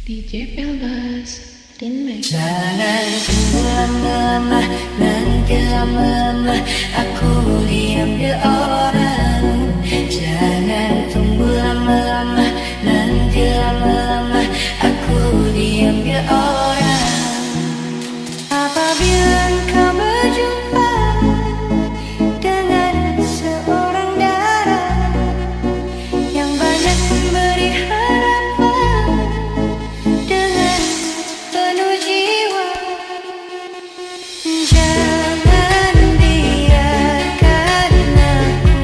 DJ Pelbas, Rinmake. Jangan tunggu lama-lama, nanti lama-lama aku diam di orang. Jangan tunggu lama-lama, nanti lama-lama aku diam di orang. Apabila kau berjumpa dengan seorang darah yang banyak memberi harapan dengan penuh jiwa, jangan biarkan aku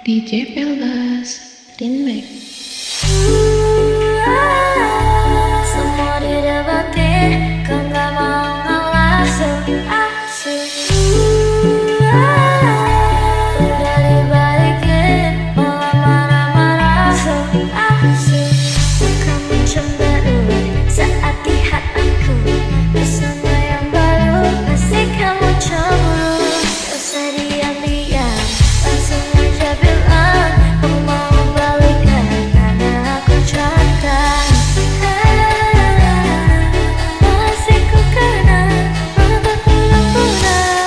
DJ Pelbas Remix. Semua didapatin, kau gak mau ngalah. Asik. Udah dibalikin, malah marah-marah. Asik. Kamu cemberut saat lihat aku bersama yang baru. Pasti kamu cemburu. Gak usah diam-diam, langsung aja bilang kamu mau balikan karena aku contoh. Masih ku kenal, mata pura-pura.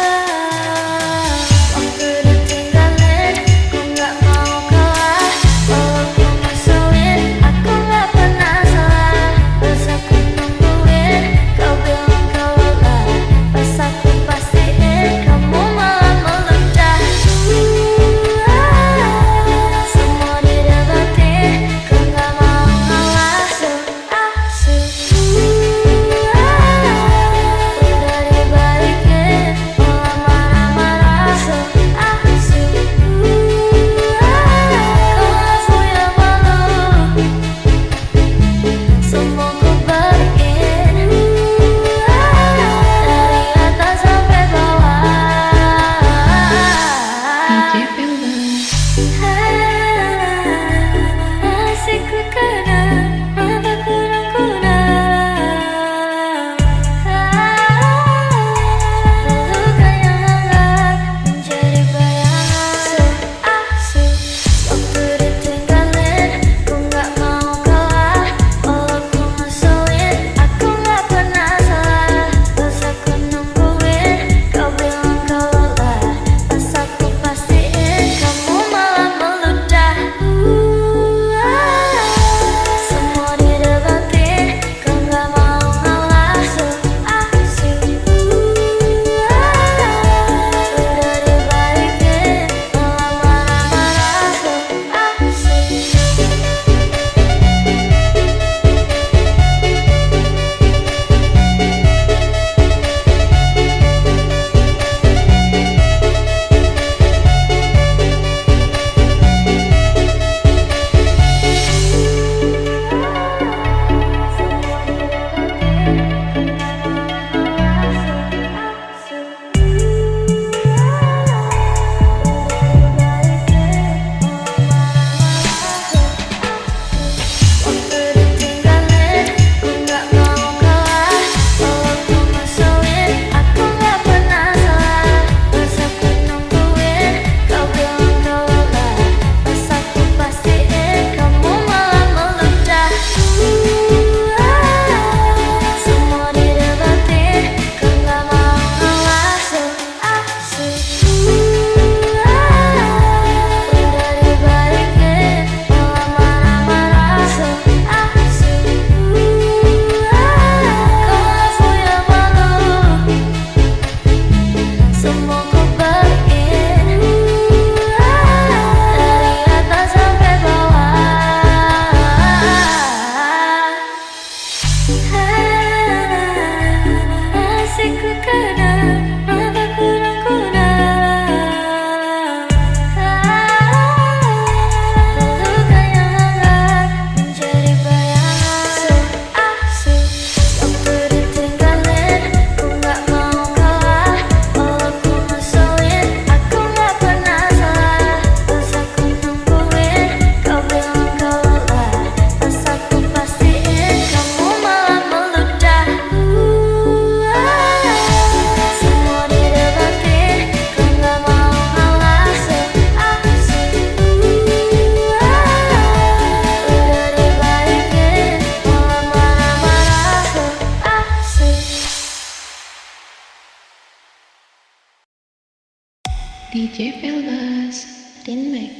DJ Peldas, Rinmek.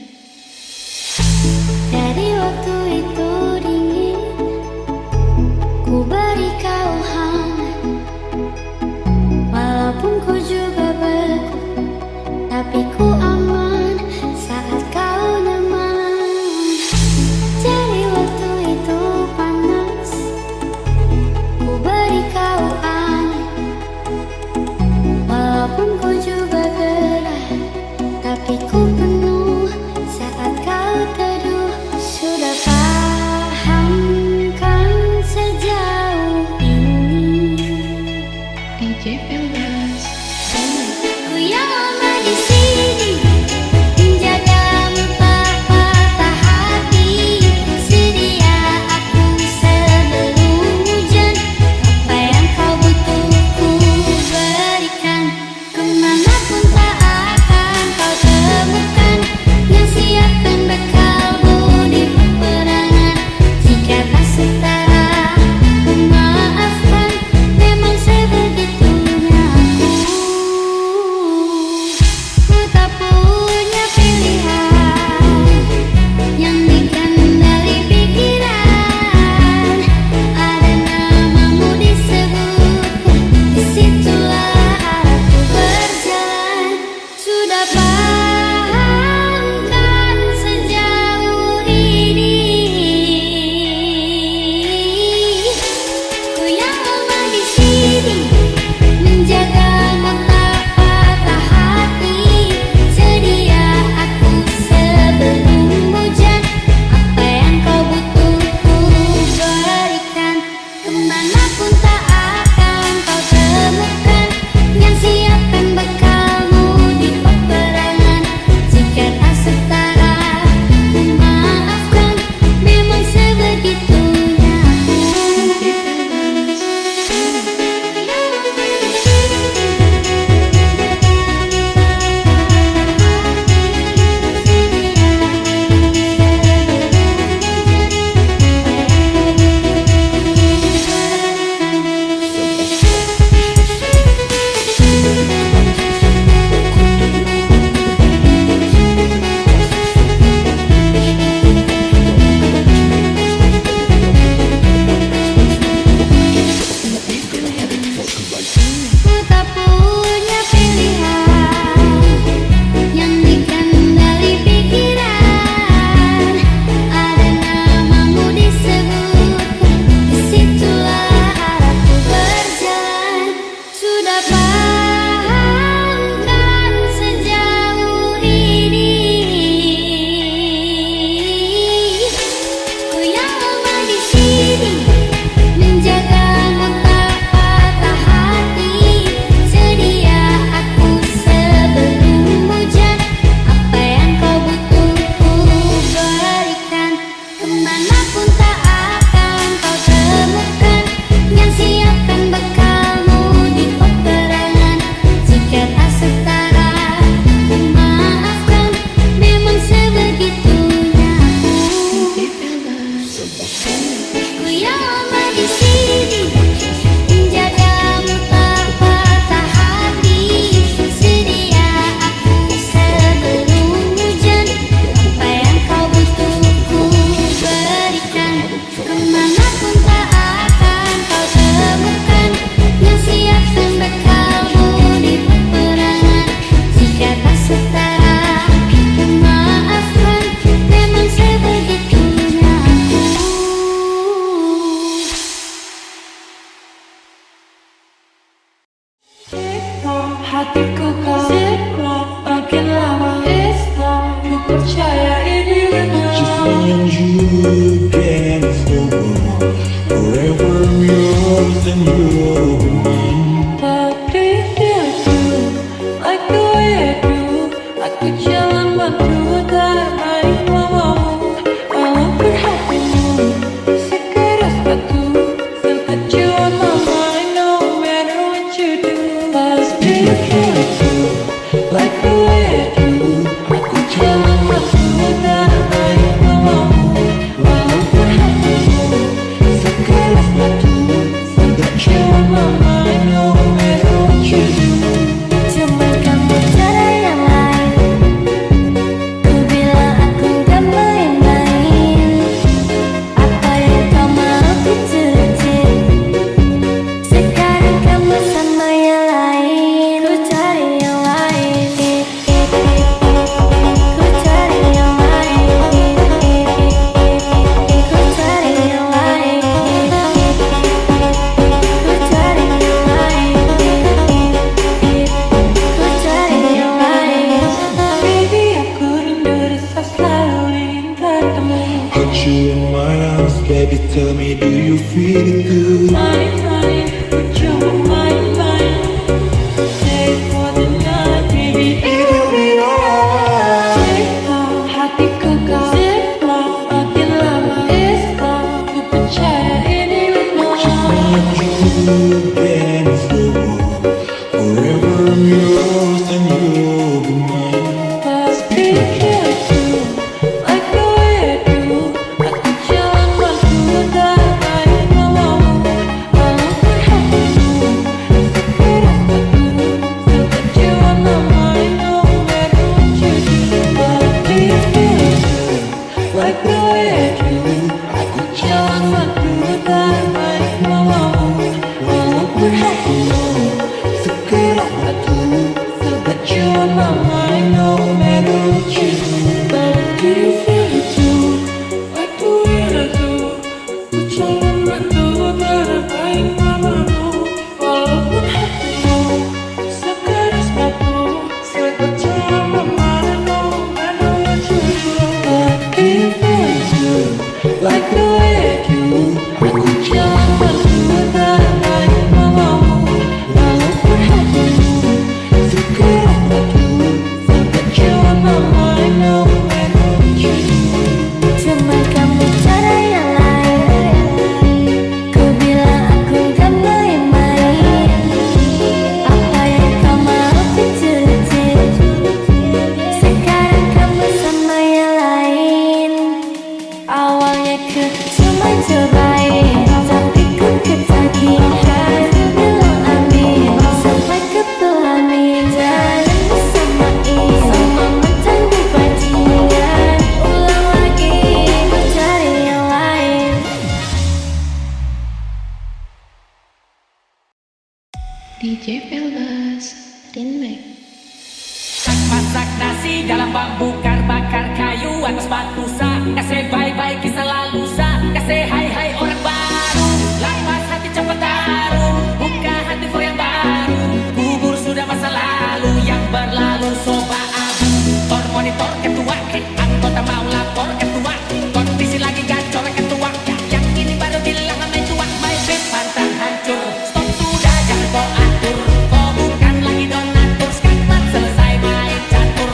Dari waktu itu dingin, ku beri kau hangat. Walaupun ku juga beku, tapi ku aman saat kau nyaman. Dari waktu itu panas, ku beri kau aneh. Walaupun ku juga gerah, tapi ku penuh saat kau teduh. Sudah paham kan sejauh ini DJ Peldas, Rinmek. ku yang lama di sini menjagamu tak patah hati. Sedia aku sebelum hujan, apa yang kau butuh ku berikan. Kemanapun tak akan kau temukan yang siapkan bekalmu di peperangan. Jika tak setara, ku maafkan, memang sebegitunya aku. Ku tak punya pilihan yang dikendali pikiran. Ada namamu disebut, disitulah arahku berjalan. Sudah paham kan sejauh ini ku yang lama di sini menjagamu tak patah hati. Sedia aku sebelum hujan, apa yang kau butuh ku berikan. Kemanapun tak akan kau temukan yang siapkan bekalmu di peperangan. Jika tak setara, ku maafkan, memang sebegitunya aku. DJ Peldas, Rinmek. Ku tak punya pilihan yang dikendali pikiran. Ada namamu disebut, disitulah arahku berjalan. Sudah paham kan sejauh ini ku yang lama di sini menjagamu tak patah hati. Sedia aku sebelum hujan, apa yang kau butuh ku berikan. Kemanapun tak akan kau temukan yang siapkan bekalmu di peperangan. Jika tak setara, ku maafkan, memang sebegitunya aku. DJ Peldas, Rinmek. Ku yang lama di sini menjagamu tak patah hati. Sedia aku sebelum hujan, apa yang kau butuh ku berikan. Kemanapun tak akan kau temukan yang siapkan bekalmu di peperangan. Jika tak setara, ku maafkan, memang sebegitunya aku. Hatiku kau makin lama ku percaya ini benar. And you can forward forever yours and you're mine. Tapi dia tuh like the way I do. Aku jalan bantu tak main mamamu. Walaupun hatimu sekeras batu, still put you on my mind no matter what you do. Pasti dia tuh Sekarang aku that you on my mind no matter what you do. But do you feel it too? Like the way I do. Ku jangan bantu terbaik mamamu. Walaupun hatimu sekeras batu. Serta jangan memana no matter what you do. But do you feel it too? Like the way I do. Aku jangan bantu terbaik mamamu. Walaupun hatimu sekeras batu. Serta jangan memana no matter what you do. Cuma kamu cara yang lain. Ku bilang aku gak main-main. Apa yang kau mau turutin. Sekarang kamu sama yang lain. Awalnya ku cuma cobain, tapi ku ketagihan. Ku bilang amin, sampai ku pelamin. Jalan bersamain, sama mantan di bajingan. Ulang lagi, ku cari yang lain. DJ Pelbas, Rinmek. Masak nasi dalam bambu bakar kayu atas batu sa. Kasih bye-bye kisah lalu sa. Kasih hai-hai orang baru. Lapas hati cepat taruh. Buka hati for yang baru. Kubur sudah masa lalu yang berlalu soba abu. Tor monitor ketua, anggota mau lapor ketua. Kondisi lagi gacor ketua. Yang ini baru bilang main tua. My bed pantang hancur. Stop sudah jangan kau atur. Kau bukan lagi donatur. Sekarang selesai main catur.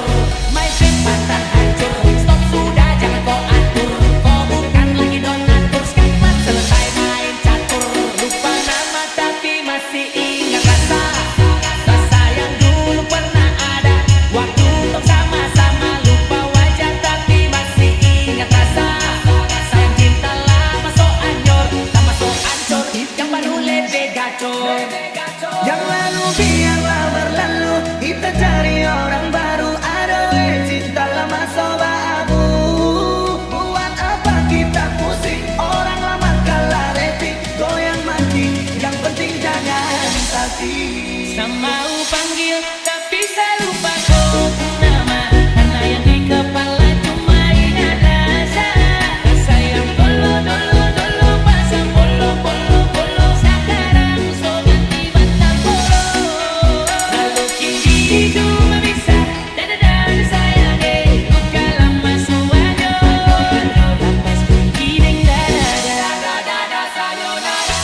My bed pantang hancur. Stop sudah jangan kau atur. Kau bukan lagi donatur. Sekarang selesai main catur. Lupa nama tapi masih ingat rasa. Rasa yang dulu pernah ada. Waktu untuk sama-sama lupa wajah tapi masih ingat rasa. Sayang cinta lama so anjor, lama so ancur. Yang baru lebih gacor. Yang lalu biarlah berlalu. Kita cari orang baru. Aduh cinta lama soba abu. Buat apa kita pusing. Orang lama kalah retik. Goyang mati. Yang penting jangan sakit. Sama panggil tapi saya lupa kau nama. Karena yang di kepala cuma ingat rasa. Rasa yang dulu pasang bolo. Sekarang so ganti batang bolo. Lalu kini cuma bisa dada sayang luka lama suajo. Lapas kini dada sayonara.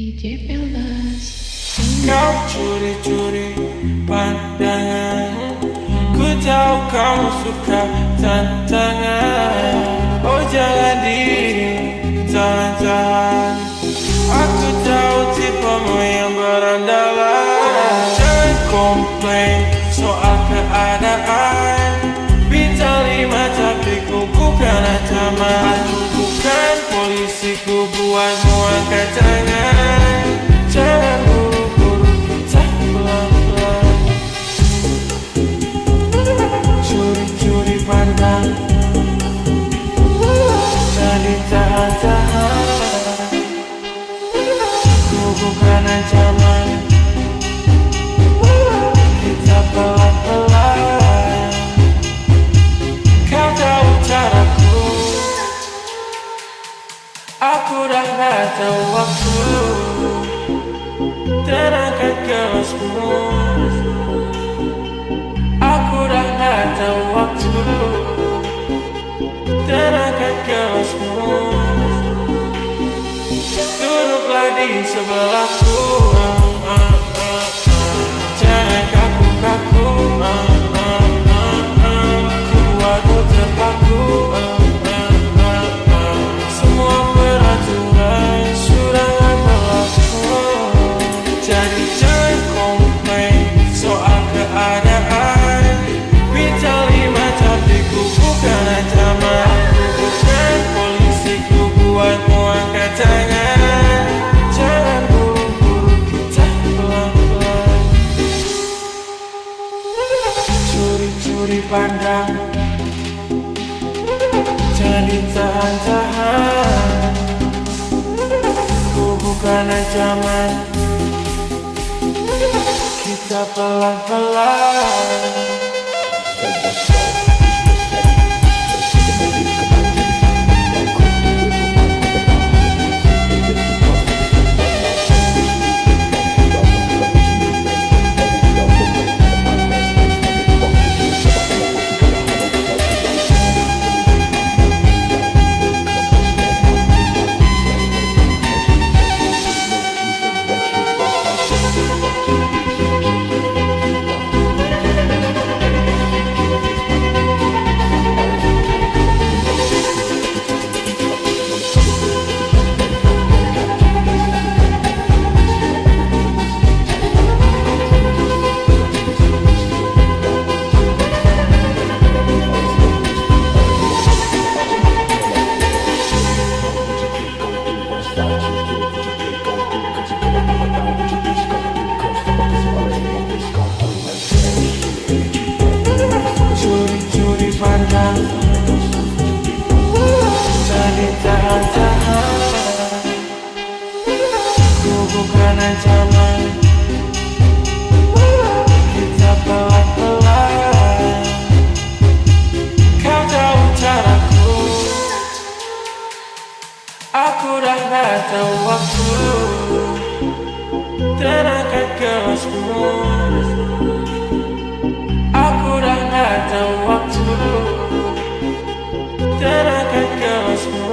DJ Fellas. Kau curi-curi pandangan, ku tahu kamu suka tantangan. Oh jangan ditahan-tahan, aku tahu tipemu yang berandalan. Jangan komplain soal keadaan, bintang 5 tapi ku bukan ancaman. Aku bukan polisi, ku buatmu angkat tangan. Jangan buru-buru, kita pelan-pelan. Curi-curi pandang, jadi tahan-tahan. Ku bukan ancaman, kita pelan-pelan. Kau tahu caraku, aku dah gak tahu waktu. Terangkat gelasmu, aku dah gak tahu waktu. Terangkat gelasmu, duduklah di sebelahku. Jangan kaku-kaku, kuatku terpaku. Semua peraturan sudah berlaku. Jadi jangan komplain soal keadaan, bintang 5 tapi ku bukan ancaman. Aku bukan polisi, ku buatmu angkat tangan. Jangan buru-buru, kita pelan-pelan. Curi-curi pandang, jadi tahan-tahan. Ku bukan ancaman, kita pelan-pelan. Curi-curi pandang, jadi tahan-tahan. Ku bukan ancaman, kita pelan-pelan. Kau tahu caraku, aku dah gak tahu waktu. Terangkat gelasmu, aku dah gak tahu waktu. Terangkat gelasmu,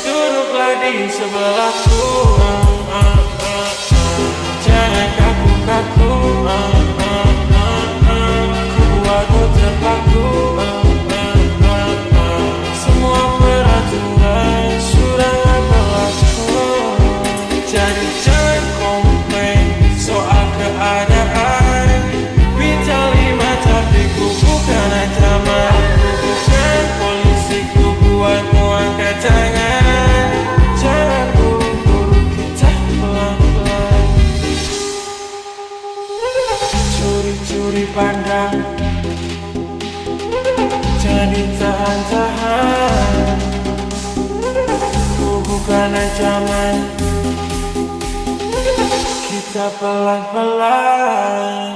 duduklah di sebelahku. Jangan kaku-kaku, kuatku terpaku. Semua peraturan sudah berlaku. Jadi jangan komplain soal keadaan, bintang 5 tapi ku bukan ancaman. Aku bukan polisi, ku buatmu angkat tangan. Jangan buru-buru, kita pelan-pelan. Curi-curi pandang, jadi tahan-tahan. Ku bukan ancaman, kita pelan-pelan.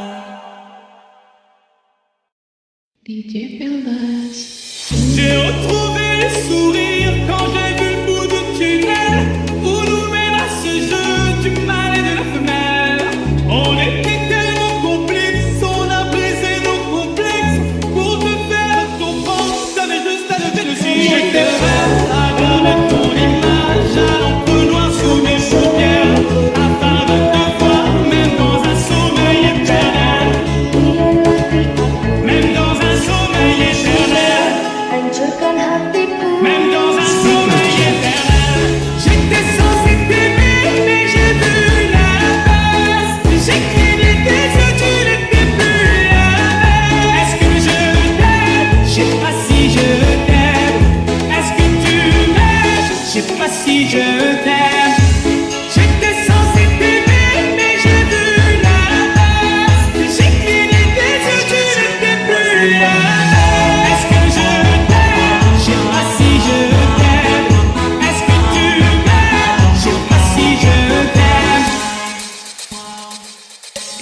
DJ Fellas. J'ai retrouvé le sourire quand j'ai vu le bout du tunnel où nous mène à ce jeu du mal et de la femelle. On était tellement complices, on a brisé nos complexes pour te faire comprendre, t'avais juste à lever le cil. J'étais prêt à graver ton image à l'encre noire.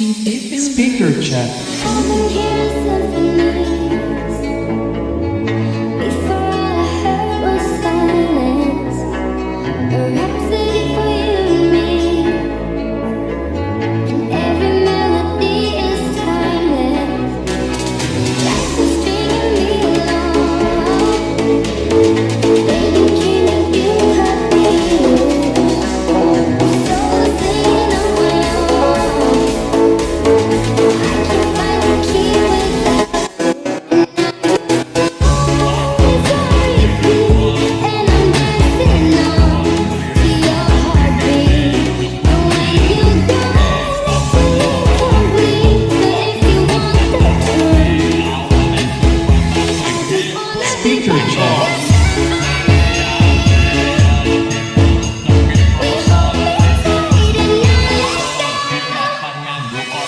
DJ Builder. Speaker check. Come and hear symphonies. Before all I heard was silence. A rhapsody for you and me. And every melody is timeless. That's what's stringing me along. Baby, can you happy? So I'm singing on my own. I can't find the key without. It's on repeat, and I'm dancing on to your heartbeat. And when you go, it's incomplete. But if you want the truth, just wanna be Speaker by check. your side. We hold me tight and not let go.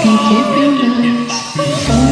DJ Builders. Only.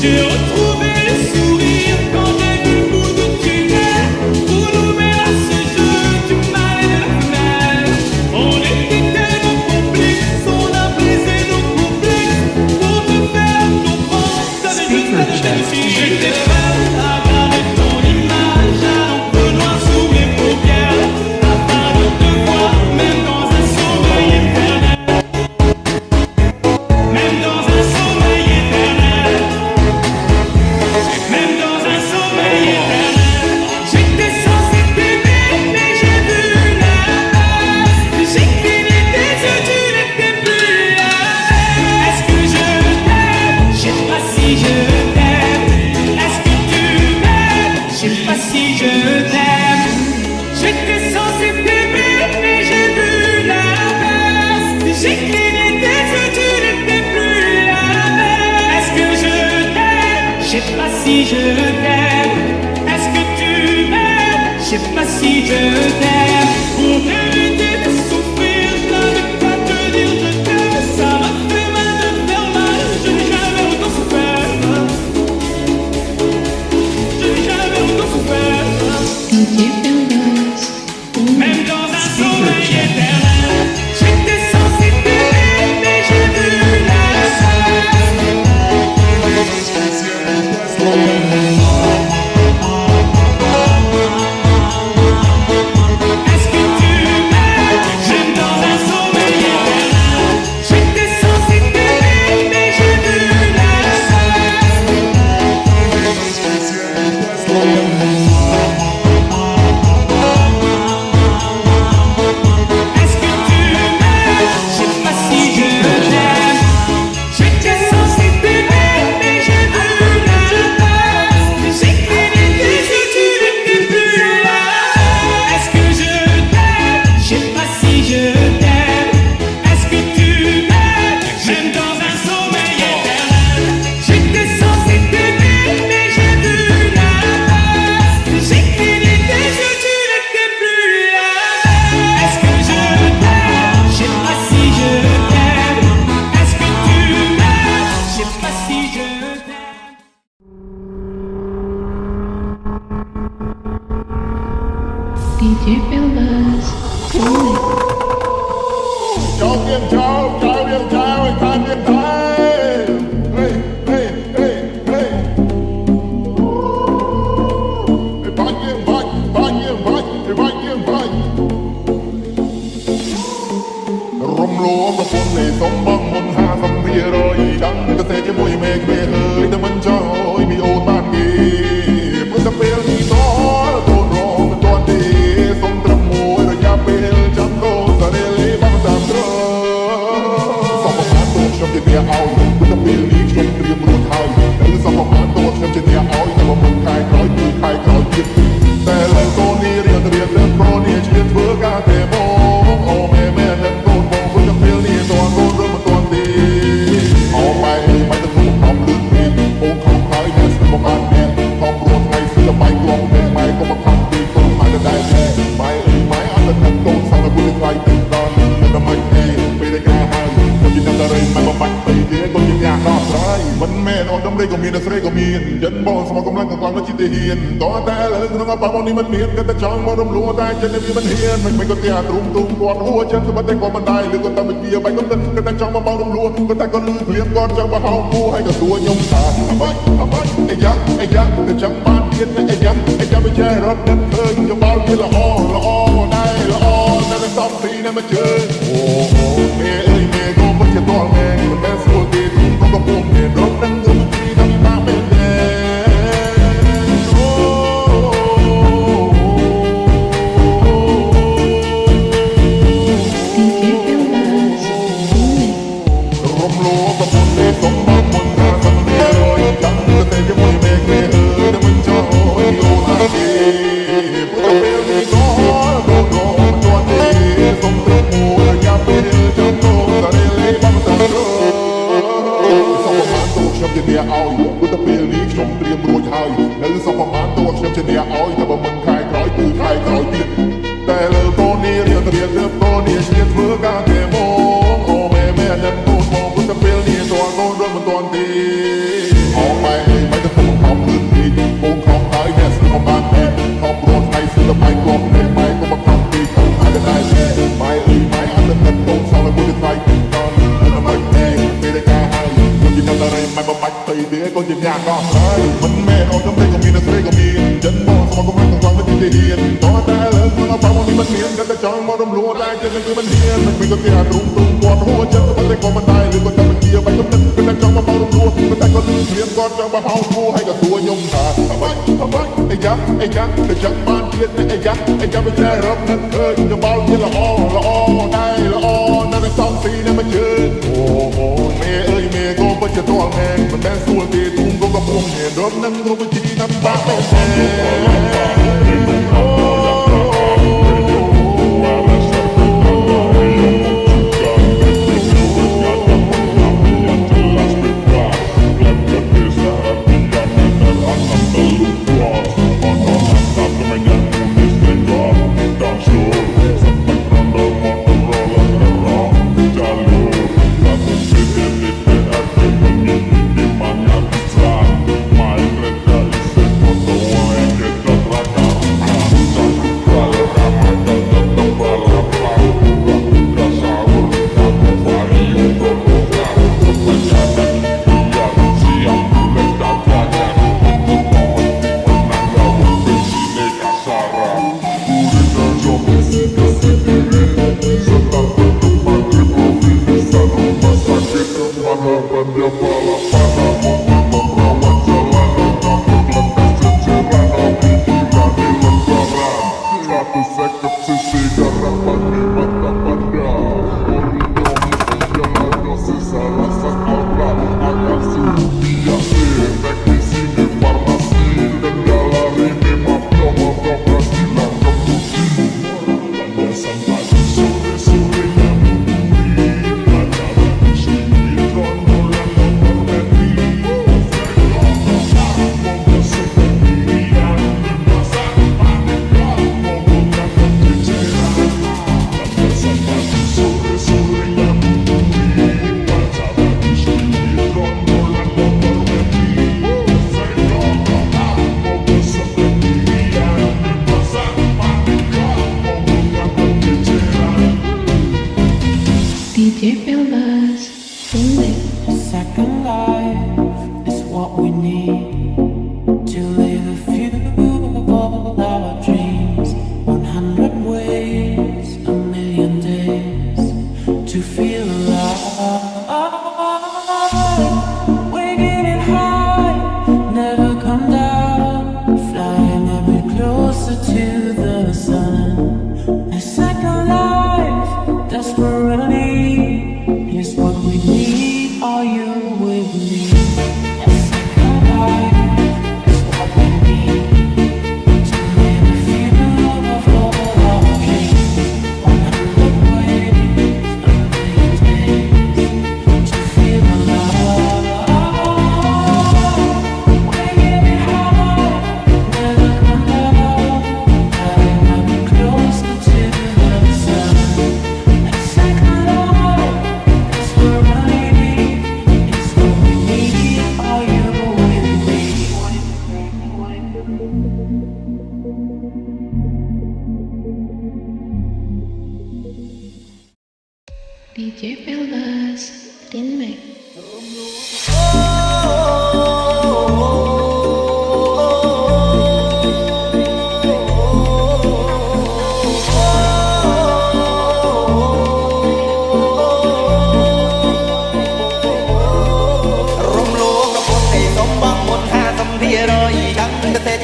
J'ai retrouvé le sourire quand j'ai vu le bout du tunnel. Pour nous mettre à ce jeu du mal et de la fenêtre. On était tellement complices, on a brisé nos complexes. Pour te faire comprendre, t'avais juste à te dire si j'étais prêt à garder ton image. À l'encre noire sous mes paupières. Afin de te voir, même dans un sommeil éternel. Même dans un sommeil éternel. Même dans un sommeil éternel. J'étais censé t'aimer, mais j'ai vu l'inverse. J'ai cligné tes yeux, tu n'étais plus là. Est-ce que je t'aime? Je sais pas si je t'aime. Est-ce que tu m'aimes? Je sais pas si je t'aime. J'étais censé t'aimer, mais j'ai vu l'inverse. J'ai cligné tes yeux, tu n'étais plus là. Est-ce que je t'aime? Je sais pas si je t'aime. Est-ce que tu m'aimes? Je sais pas si je t'aime. Pour éviter de souffrir, je n'avais pas te dire je t'aime. Ça m'a fait mal de faire mal. Je n'ai jamais autant souffert. Je n'ai jamais autant souffert. DJ Builders. Only. Même dans un sommeil éternel. J'étais censé t'aimer, mais j'ai vu l'inverse. Est-ce que tu m'aimes? J'aime dans un sommeil éternel. J'étais censé t'aimer, mais j'ai vu l'inverse. Est-ce que tu m'aimes? Je sais pas si je t'aime. J'étais censé t'aimer, mais j'ai vu l'inverse. J'ai cligné tes yeux, tu n'étais plus là. Est-ce que je t'aime? Je sais pas si je t'aime. Est-ce que tu m'aimes? J'aime dans un sommeil éternel. J'étais censé t'aimer, mais j'ai vu l'inverse. J'ai cligné tes yeux, tu n'étais plus là. Est-ce que je t'aime? Je sais pas si je t'aime. Est-ce que tu m'aimes? Je sais pas si je t'aime. DJ Builders. Only. Cháu viên cháu, cháu viên cháu, than viên thái. Hey, hey, hey, hey. Bạch viên bạch, bạch viên bạch, bạch viên bạch. Rung lúa mà phun lệ sống băng môn hà sông bia rồi đắng cái xe cái mùi mê quê hơi ta mình cho ôi bị ô tan đi. Bữa ta bê đi gió tôn rò mà toàn đi sông trầm mùi rồi nhà bê chăm đô sa đê lê băng tạm trơ. Sông băng hát tốt trong trên nhà ao bữa ta bê đi trong triềm ruột hai. Từ sông băng hát tốt trong trên nhà ao ta băng khai khói từ khai khói tiết.แต่เราโซนี่เรียนเริ่มโปรนี่เชียร์เพื่อการเตะบอลโอ้แม่นั่นโดนบอลเพื่อจะเปลี่ยนนี่ตัวโดนเริ่ม đây có miền Sri có miền dân bò sao mà công năng còn nó chỉ thể hiện to ta lớn nó ngapa mong đi mình miền cái ta chọn mà đông lúa ta chân em đi mình hiền mình có tiền tung tung quạt hua chân cái bắt tay còn mình đai lưng con ta mình bia bay con tân cái ta chọn mà bao đông lúa con ta con lư liền con trong mà hao mua hay cả tua nhung ta ai giặc cái chẳng ban thiên ai giặcไปแช่รถนั่นเธอจะbao nhiêu là o đây là oนั่นเป็นซอมซีนั่นมาเจอโอ้เม่เอ้ยเม่ก็ไม่ใช่ตัวแม่มันเป็นส่วนที่ทุ่งก็พุ่งเดินรถนั่งรถที่ทำตาเป็นแดงโอ้ DJ Fellas, pull it. รมโลกับคนเอกสมบัติคนหาสังเวียรอยจังก็แต่จะไม่เมฆเมฆแต่มันจะโอ้ยโอ้นาทีผู้จะเป็นมีน้อยโดนร้องตัวนี้สมตึกหมู่อย่าเป็นจนโตสะเรเลยบ้างตาเธอสมประมาณตัวฉันจะเนี่ยเอาผู้จะเป็นนี้ฉันเตรียมรวยไทยแล้วสมประมาณตัวฉันจะเนี่ยเอาแต่ว่ามึงใครคล้อยคือใครคล้อยติดแต่เริ่มต้นนี้เรียนเริ่มต้นนี้เชียร์เพื่อการเทโมโอ้แม่นั่นโดนมองผู้จะเป็นนี้ตัวโดนเรื่องมันตัวตีออกไปไม่จะต้องทำพื้นที่โป่งของไทยแค่สิ่งของบ้านแม่ทอมรถไทยซื้อไปกลมในไม้ก็มาทำตีเขาหาได้ได้แค่ไม้อันนั้นกันโตสาวและผู้จะไทยตอนนั้นไม่แน่ไม่ได้กล้าให้คนยิงอะไรไม่มาปัดตีเดี๋ยวก็ยิงยากก็ใช่มันแม่นอนทำได้ก็มีนะเสก็มีจันมองสมองก็ไม่ต้องฟังไม่ได้เรียนต่อแต่เลิกมันเอาฟังวันนี้มันเนียนกันแต่จองมารวมรัวได้จะนั่นคือมันเนียนมันมีก็แค่ตุ้มปวดหัวฉันก็มันได้ก็มันได้หรือก็จะมันเกี่ยวไปก็นั่นก็แต่จองมามารวมรัวก็แต่ก็ลืมเรียนก่อนจองมาเผาผู้ให้กับตัวยงขาไอ้ยักษ์แต่จังบ้านเทียนไอ้ยักษ์ไม่ใช่รบนั่นจะเบาที่ละอ้อได้ละอ้อนั่นเป็นสองสีนั่นมันเชิญโอ้โหเมย์เอ้ยเมย์ก็ไม่ใช่ตัวแมงมันแม่ส่วนตีทุ่งก็กระพงเห็นรถนั่งก็ไปจีน้ำตาไม่แช่ DJ Pelgas, Remix.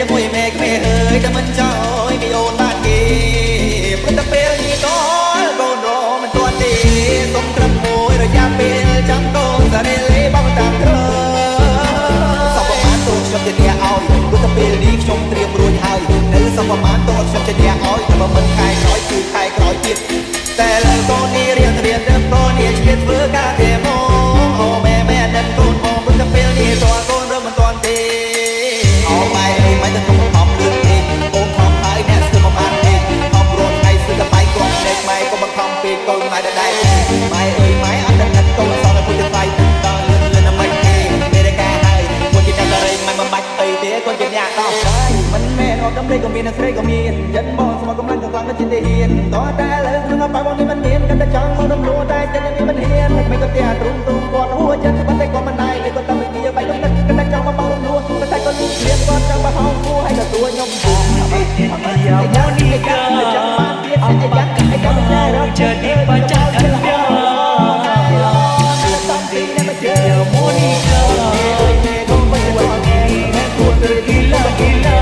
Mùi mẹ mẹ ơi ta mình chơi bị ồn bạn kì bữa ta bê như có con rô mình tuần đi sống trầm mùi rồi giam bê chẳng con ra đây lấy bao tạm thơ sau qua mán tôi trong chân nhà oi bữa ta bê đi trong triềm ruồi hơi nếu sau qua mán tôi trong chân nhà oi ta mà mình khai nói cứ khai nói tiếpแต่lời con đi riêng riêng đêm con đi chết với cả đêm ô mẹ mẹ nên con mong bữa ta bê đi toàn con rồi mình toàn điเอาไปไม่ต้องต้องทำเรื่องนี้โอ้ทำให้แน่คือมามันเองทำรถให้ซื้อจะไปกล่องเด็กไม่ก็มาทำปีกงไม่ได้ไม่ไม่อันนั้นก็สอนให้คุณจะไปตอนเลื่อนน้ำมันเองไม่ได้แก้ให้คนจะได้อะไรไม่มาบัดตีเตี้ยคนจะอยากต่อได้มันแม่ออกน้ำเด็กก็มีนักเรียนก็มียันบอลสมองกำลังกลางมันจิตเฮียนต่อได้เลยถึงเอาไปวันนี้มันเฮียนกันแต่จังมันต้องรู้ได้แต่ยังนี้มันเฮียนไม่ก็เตี้ยตรงปวดหัวจะมันแต่ก็มันได้เลยก็ทำให้เตี้ยไปก็แต่จังมันเบาลงรัวก็แต่ก็รู้เรียนก็จังมาเอาหัวให้กับตัวยมบุญYa Monica, apakah mau jadi pacar Anda? Ya Monica, buat diriku tergila-gila.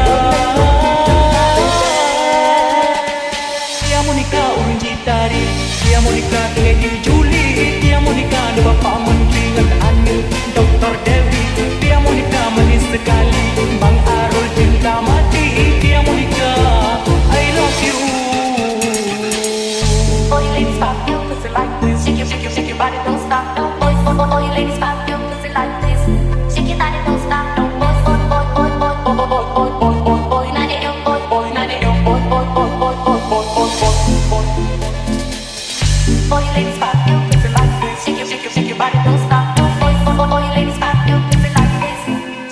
Ya Monica urang jitari, ya Monica dengan di Juli, ya Monica ada Bapak Menteri dengan Anu Dr. Dewi, ya Monica manis sekali, Bang Arul cinta mati, ya Monica I love you. All you ladies pop your pussy like this, shake your body, don't stop, no boys. All you ladies pop your pussy like this, shake your body, don't stop, no boys. All you ladies pop your pussy like this, shake your body, don't stop, no boys. All you ladies pop your pussy like this,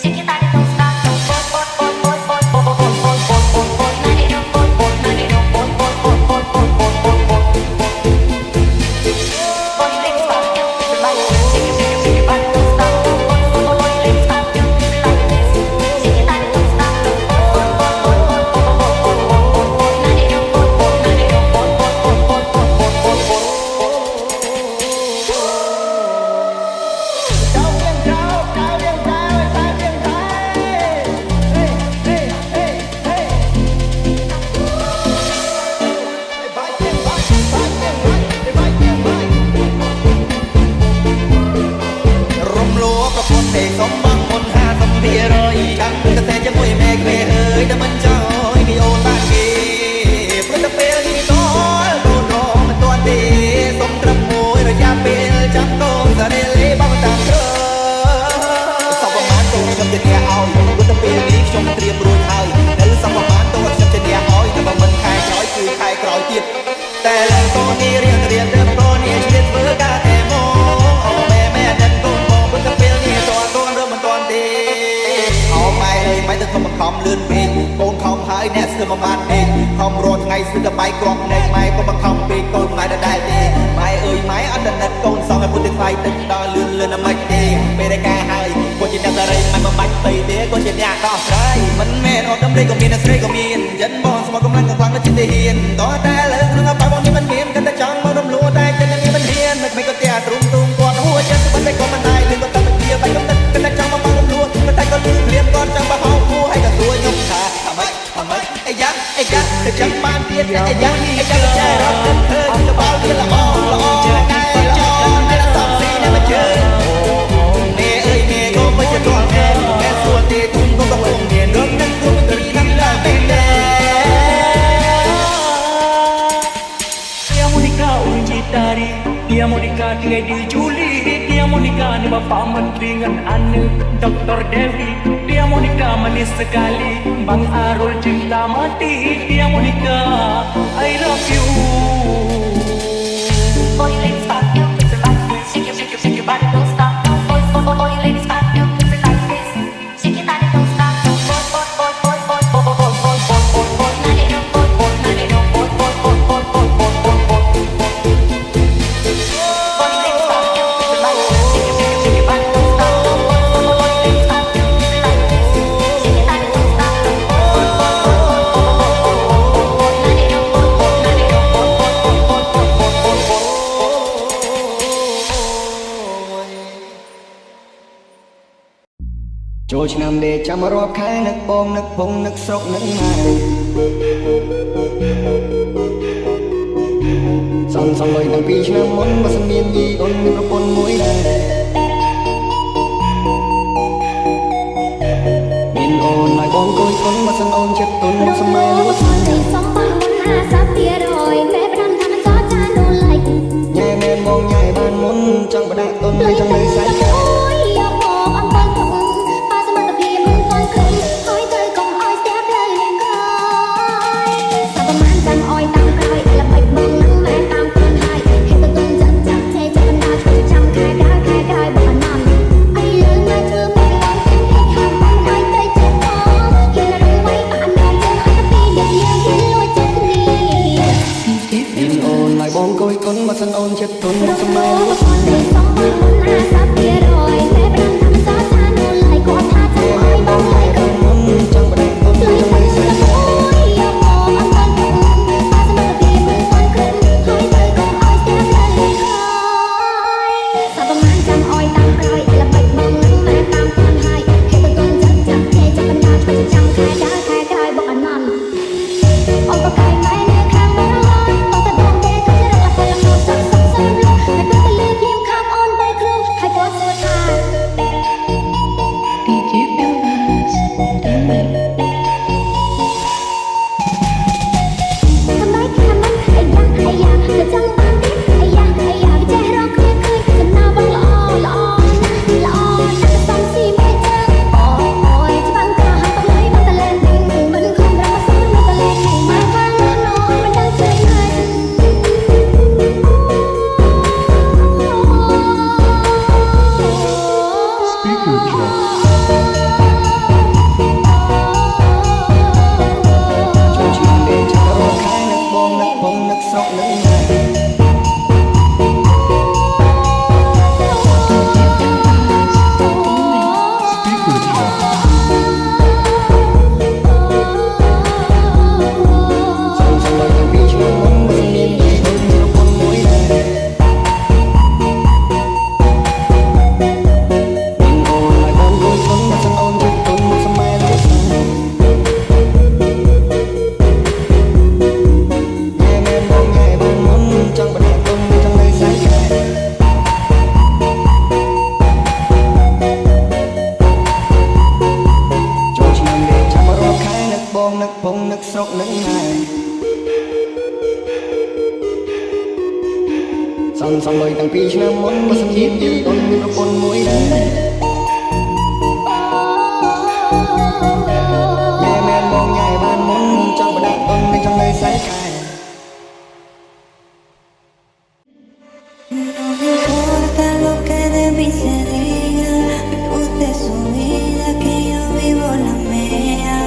shake your body, don't stop, no boys. Dia mau nikah dengan di Juli, dia mau nikah dengan Bapak Menteri dengan Anu Dr. Dewi, dia mau nikah manis sekali, Bang Arul cinta mati, dia mau nikah I love you. All you ladies pop your pussy like this, shake your body, don't stop, no boys. All you ladies pop your pussy like this, shake your body, don't stop, no boys. ចូលឆ្នាំដេកចាំរាប់ខែនឹកបងនឹកពងនឹកស្រុកនឹកម៉ែសំលុយតាំងពីឆ្នាំមុនបើសិនមានយីអូនមានប្រពន្ធមួយដែរមានអូនឲ្យបងគួយគុនបើសិនអូនចិត្តទុនមកសម័យលួចសំបានមុន50%មេប្រាំថាចោចានូឡៃញ៉ែមែនបងញ៉ែបានមុនចង់បដាក់ទុនហើយចង់នៅសាច់កែយកមកអំពើទុកប៉ាសមត្ថភាពមិនទាន់គ្រឹះហើយត្រូវកុំឲ្យស្ទះផ្លូវក្រោយសាប់ប្រមាណចាំអោយតាមក្រោយល្បិចបងនឹងមែនតាមខ្លួនហើយហេតុទៅទុំចាំចាំទេចាំបណ្ដាជួយចាំខែក្រោយបងអនន្តអីលើណាធ្វើពេលឡងទាំងហេតុខាងបងឲ្យទៅចិត្តផងហ៊ានរងໄວបាក់អនន្តយើងឲ្យតែពីរយើងហ៊ានលួចចិត្តគ្នា DJ មានអូនឲ្យបងគួយគុនបើសិនអូនចិត្តទុនមកសម័យលួច សំបានមុន50%មេប្រាំថាចោចានូឡៃគាត់ថាចាំអោយបងឡៃក៏ មុនចង់បដាក់ទុនហើយចង់នៅសាច់កែ យកមកអំពើទុកប៉ាសមត្ថភាពមិនទាន់គ្រឹះហើយត្រូវកុំឲ្យស្ទះផ្លូវក្រោយសាប់ប្រមាណចាំអោយតាមក្រោយល្បិចបងនឹងមែនតាមខ្លួនហើយហេតុទៅទុំចាំទេចាំបណ្ដាជួយចាំខែក្រោយបងអនន្តអូនក៏កាយម៉ែនៅខាងបងហើយតោះតែបងទេក៏ជារកតែលំនោះសឹកសឹកសឹកលុះហើយទៅលើភ្លាមខាងអូនទៅគ្រូហើយគាត់សួរថា DJ Belvas in the mix. ทำไมไอ้ยาจะจังบ้านดิไอ้ยาวิจัยรอเคยจะน่าบังละอนะต้องสีไม่เจอโอ้ยจะบังกระหันต้องเลยบังตะเลนดิ่งมันคงรักมาสู้มันตะเลนมาฟังน้องมันดังใจเงิน Speaker check ចូលឆ្នាំដេកចាំរាប់ខែនឹកបងនឹកពងនឹកស្រុកនឹកម៉ែ Speaker check សំលុយតាំងពីឆ្នាំមុនបើសិនមានយីអូនមានប្រពន្ធមួយដែរមានអូនឲ្យបងគួយគុនបើសិនអូនចិត្តទុនមកសម័យលួចញ៉ែមែនបងញ៉ែបានមុនចង់បដាក់ទុនចង់នៅសាច់កែ ចូលឆ្នាំដេកចាំរាប់ខែនឹកបងនឹកពងនឹកស្រុកនឹកម៉ែសំលុយតាំងពីឆ្នាំមុនបើសិនមានយីអូនមានប្រពន្ធមួយដែរញ៉ែមែនបងញ៉ែបានមុនចង់បដាក់ទុនចង់នៅសាច់កែ No me importa lo que de mí se diga, vive usted su vida, que yo vivo la mía.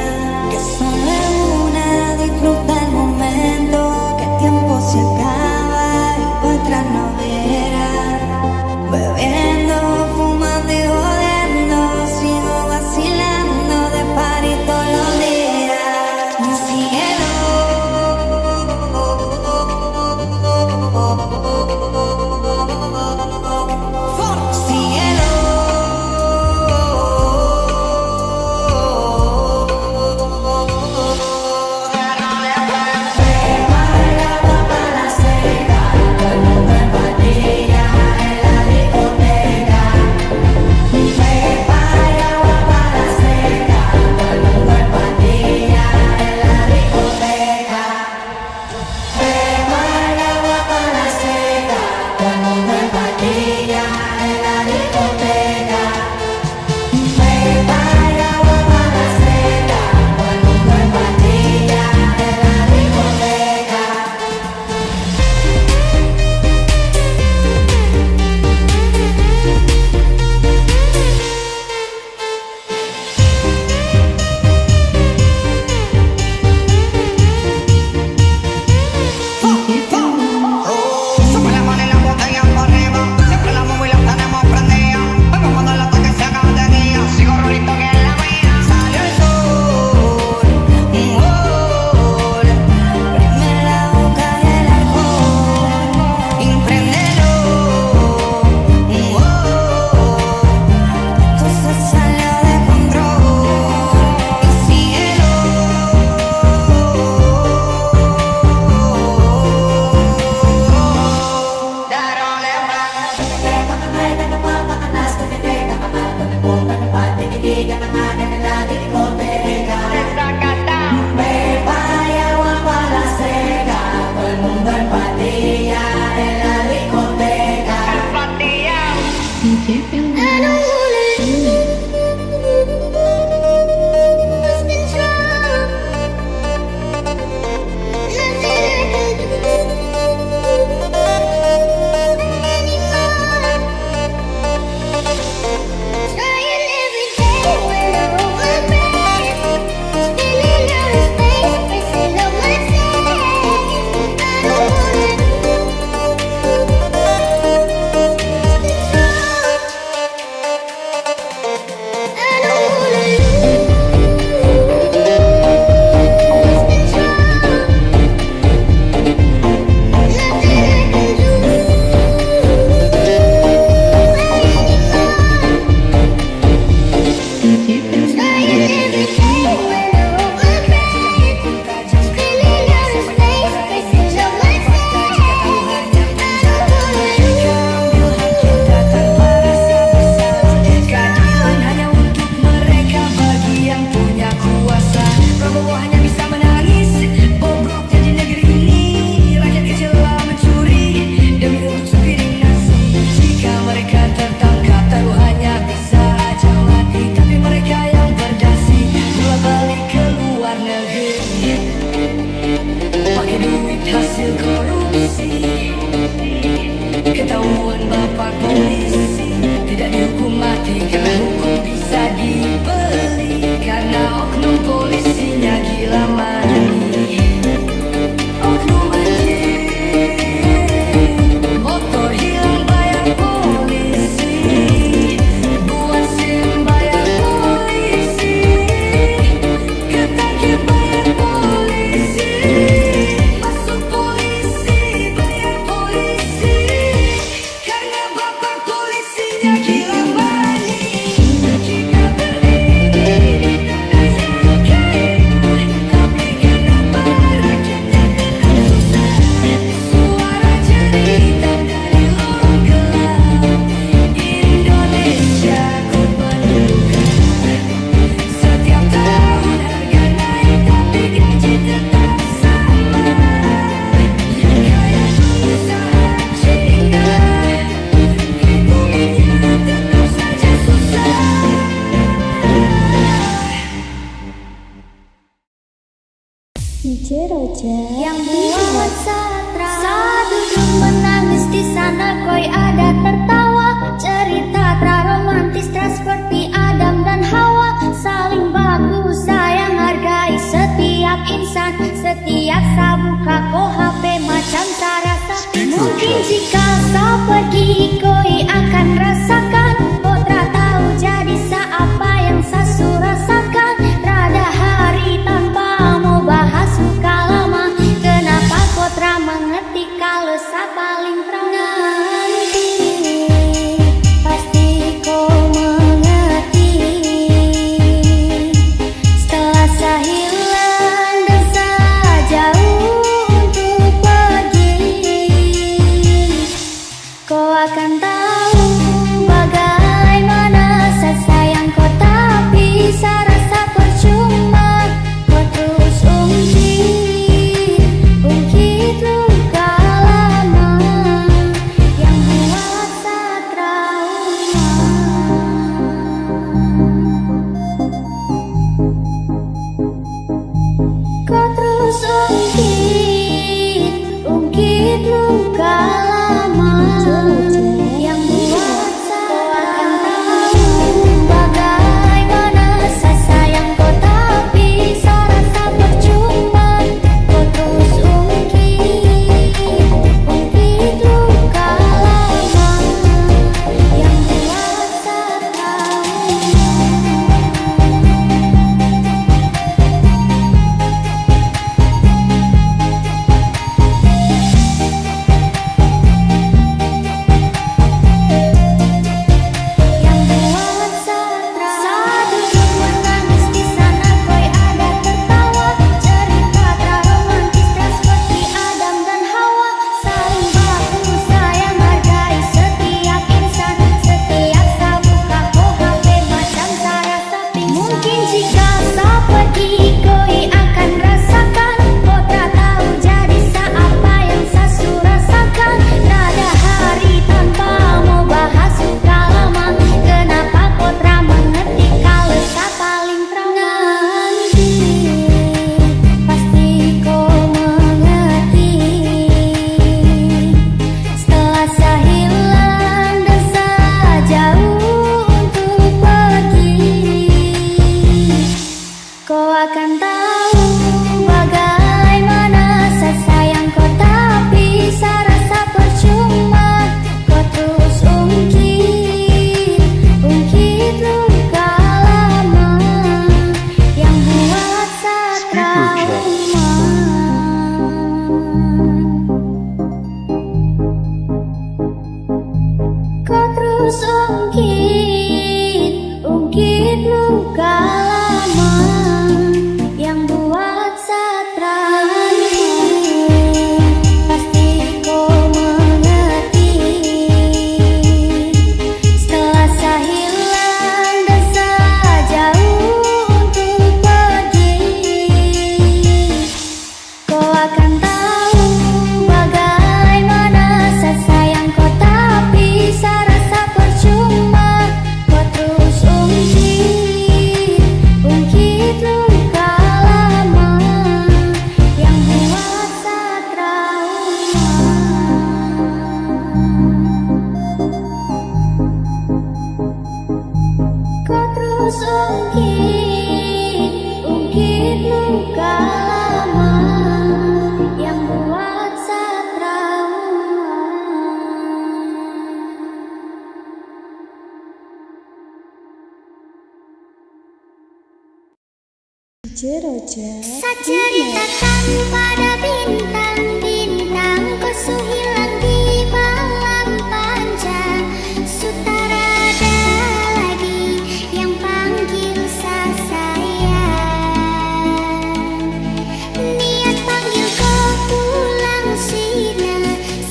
Que solo es una, disfruta el momento, que el tiempo se acaba y para atrás no verá. Bebiendo, fumando y bobo hanya bisa menangis. Bobrok jadi negeri ini, rakyat kecil mencuri demi untuk sepiring nasi. Jika mereka tertangkap, taruhannya bisa aja mati. Tapi mereka yang berdasi, bola balik ke luar negeri, pakai duit hasil korupsi. Ketahuan bapak polisi, tidak dihukum mati karena hukum bisa dibeli. Karena oknum polisinya gila mani. Oknum anjing, motor hilang bayar polisi, buat SIM bayar polisi, ketangkep bayar polisi, masuk polisi bayar polisi. Karena bapak polisinya gila mani. Jika berdiri tapi kenapa rakyatnya tetap susah? Suara cerita dari lorong gelap, Indonesia kau menduga. Setiap tahun harga naik tapi gaji tetap sama. Kayak pengusaha Cina, hitungannya tetap saja susah. Yang buat satra saat duduk menangis di sana, koi ada tertawa. Cerita romantis seperti Adam dan Hawa, saling bagus sayang hargai setiap insan. Setiap saya buka ko HP macam sarasa. Mungkin jika saya pergi koi akan rasakan. Potra tahu jadi apa yang saya rasakan. Rada hari tanpa mau bahas luka lama. Kenapa Potra mengerti kalau saya paling nanti? Pasti kau mengerti. Setelah saya hilang dan saya jauh untuk pergi, kau akan Ceritakan pada bintang-bintang, kau su hilang di malam panjang. Sutarada lagi yang panggil sayang. Niat panggil kau pulang sina,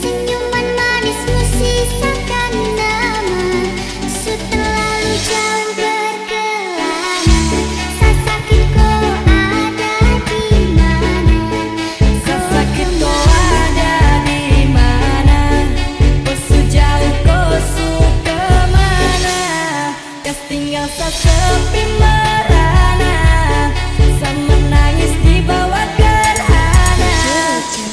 senyuman manismu sisakan nama. Su terlalu jauh berkelana, sakit kau ada di mana? Sakit kau ada di mana? Kau jauh kau kemana? Kas tinggal sepi merana, sama nangis di bawah gerhana.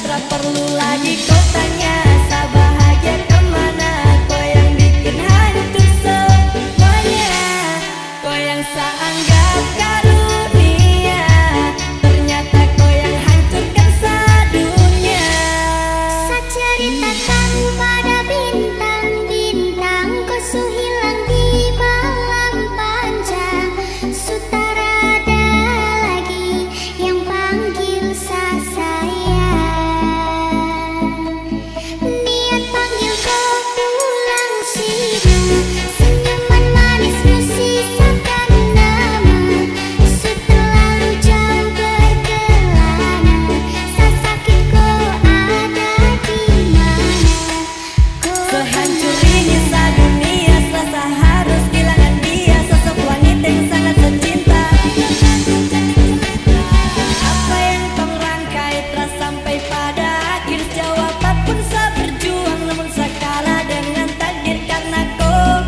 Tak perlu lagi kau tanya, sabahagia kemana? Kau yang bikin hancur semuanya, kau yang seanggap karunia, ternyata kau yang hancurkan sedunia. Ceritakan pada bintang-bintang, kau su hilang di malam panjang. Sutarada lagi yang panggil sayang. Niat panggil kau pulang sina, senyuman manismu sisakan nama. Su terlalu jauh berkelana, sakit kau ada di mana? Sehancur ini sedunia, selasa harus kehilangan dia, sosok wanita yang sangat tercinta. Apa yang kau rangkai telah sampai pada akhir, jawab apapun saya berjuang, namun saya kalah dengan takdir karena kau.